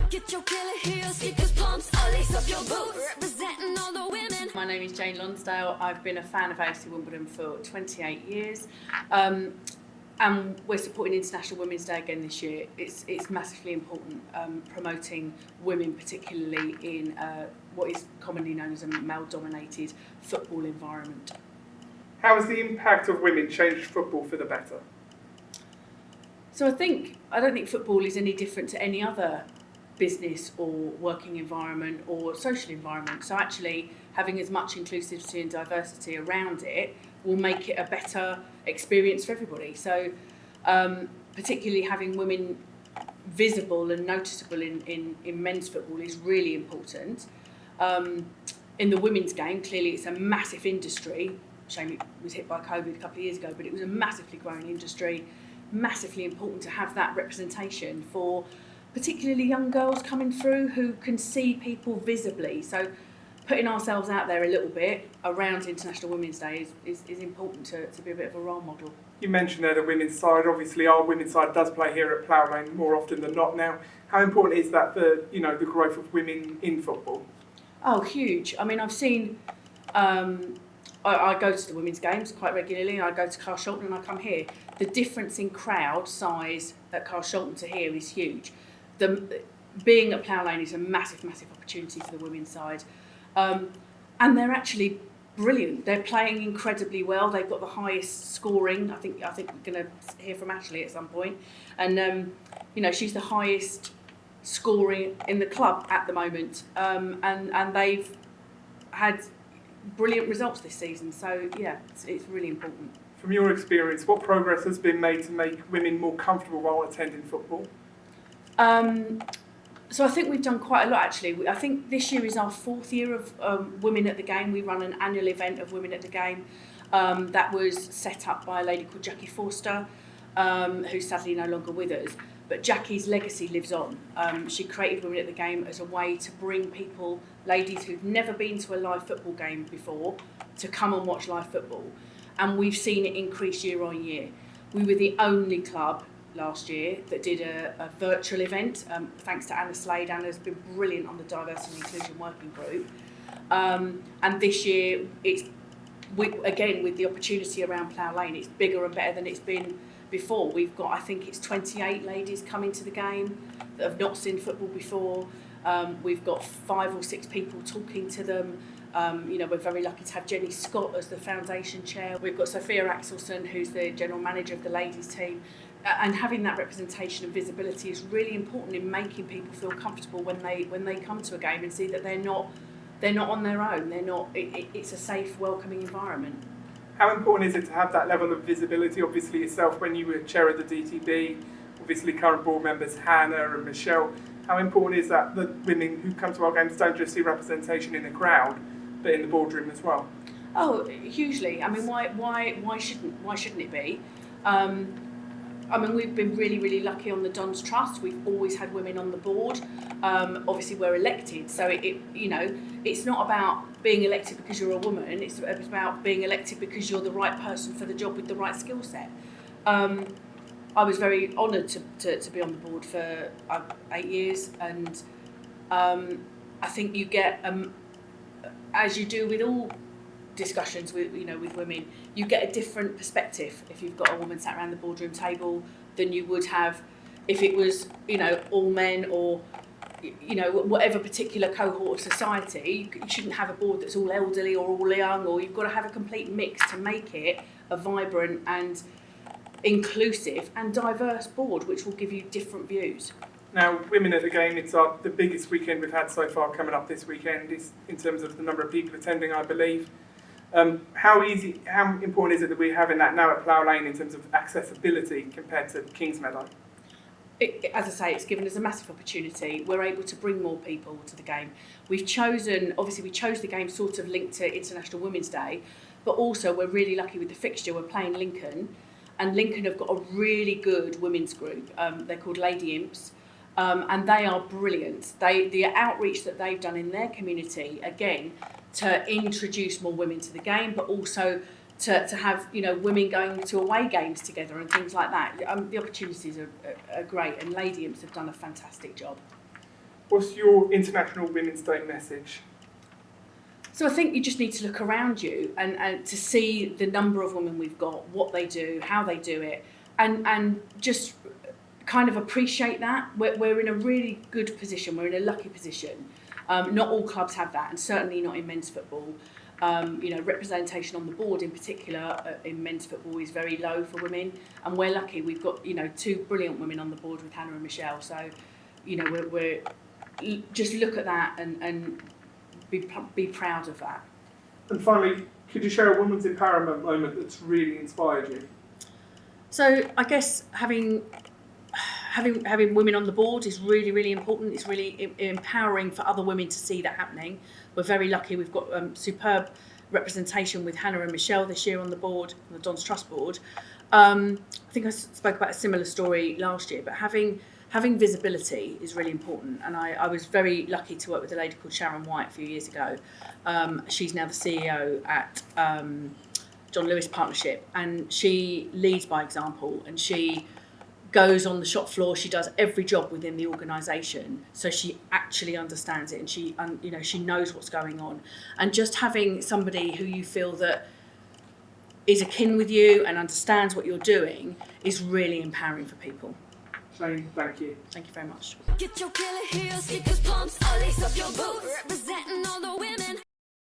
Get your killer heels, sneakers, pumps, all lace up your boots. Representing all the women. My name is Jane Lonsdale. I've been a fan of AFC Wimbledon for 28 years. And we're supporting International Women's Day again this year. It's massively important, promoting women, particularly in what is commonly known as a male-dominated football environment. How has the impact of women changed football for the better? So I don't think football is any different to any other business or working environment or social environment. So actually having as much inclusivity and diversity around it will make it a better experience for everybody. So particularly having women visible and noticeable in men's football is really important. In the women's game, clearly it's a massive industry. Shame it was hit by COVID a couple of years ago, but it was a massively growing industry. Massively important to have that representation for particularly young girls coming through who can see people visibly. So putting ourselves out there a little bit around International Women's Day is important to be a bit of a role model. You mentioned there the women's side. Obviously our women's side does play here at Plough Lane more often than not now. How important is that for the growth of women in football? Oh, huge. I mean, I've seen I go to the women's games quite regularly. I go to Carshalton and I come here. The difference in crowd size at Carshalton to here is huge. Being at Plough Lane is a massive, massive opportunity for the women's side. And they're actually brilliant. They're playing incredibly well. They've got the highest scoring. I think we're going to hear from Ashley at some point. And, she's the highest scoring in the club at the moment. And they've had brilliant results this season. So, yeah, it's really important. From your experience, what progress has been made to make women more comfortable while attending football? So I think we've done quite a lot, actually. I think this year is our 4th year of Women at the Game. We run an annual event of Women at the Game that was set up by a lady called Jackie Forster, who's sadly no longer with us. But Jackie's legacy lives on. She created Women at the Game as a way to bring people, ladies who've never been to a live football game before, to come and watch live football. And we've seen it increase year on year. We were the only club last year that did a virtual event, thanks to Anna Slade. Anna's been brilliant on the Diversity and Inclusion Working Group. And this year, again, with the opportunity around Plough Lane, it's bigger and better than it's been before. We've got, I think it's 28 ladies coming to the game that have not seen football before. We've got 5 or 6 people talking to them. We're very lucky to have Jenny Scott as the foundation chair. We've got Sophia Axelson, who's the general manager of the ladies team. And having that representation and visibility is really important in making people feel comfortable when they come to a game and see that they're not on their own. It's a safe, welcoming environment. How important is it to have that level of visibility? Obviously yourself, when you were chair of the DTB, obviously current board members Hannah and Michelle. How important is that women who come to our games don't just see representation in the crowd, but in the boardroom as well? Oh, hugely. I mean, why shouldn't it be? We've been really, really lucky on the Dons Trust. We've always had women on the board. Obviously, we're elected, so it's not about being elected because you're a woman. It's about being elected because you're the right person for the job with the right skill set. I was very honoured to be on the board for 8 years, and I think you get, as you do with all discussions with women, you get a different perspective if you've got a woman sat around the boardroom table than you would have if it was all men or whatever particular cohort of society. You shouldn't have a board that's all elderly or all young, or you've got to have a complete mix to make it a vibrant and inclusive and diverse board which will give you different views. Now, Women at the Game, it's the biggest weekend we've had so far coming up this weekend in terms of the number of people attending, I believe. How important is it that we're having that now at Plough Lane in terms of accessibility compared to Kingsmeadow? As I say, it's given us a massive opportunity. We're able to bring more people to the game. We chose the game sort of linked to International Women's Day, but also we're really lucky with the fixture. We're playing Lincoln, and Lincoln have got a really good women's group. They're called Lady Imps. And they are brilliant. The outreach that they've done in their community, again, to introduce more women to the game, but also to have women going to away games together and things like that. The opportunities are great, and Lady Imps have done a fantastic job. What's your International Women's Day message? So I think you just need to look around you and to see the number of women we've got, what they do, how they do it, and just kind of appreciate that. We're in a really good position. We're in a lucky position. Not all clubs have that, and certainly not in men's football. Representation on the board in particular in men's football is very low for women, and we're lucky. We've got 2 brilliant women on the board with Hannah and Michelle. So, we're just look at that and be proud of that. And finally, could you share a women's empowerment moment that's really inspired you? So I guess having women on the board is really, really important. It's really empowering for other women to see that happening. We're very lucky. We've got superb representation with Hannah and Michelle this year on the board, on the Don's Trust board. I think I spoke about a similar story last year, but having visibility is really important. And I was very lucky to work with a lady called Sharon White a few years ago. She's now the CEO at John Lewis Partnership, and she leads by example, and she goes on the shop floor. She does every job within the organisation, so she actually understands it, and she knows what's going on. And just having somebody who you feel that is akin with you and understands what you're doing is really empowering for people. Shane, thank you. Thank you very much. Get your killer heels, sneakers, pumps, all lace up your boots. Representing all the women.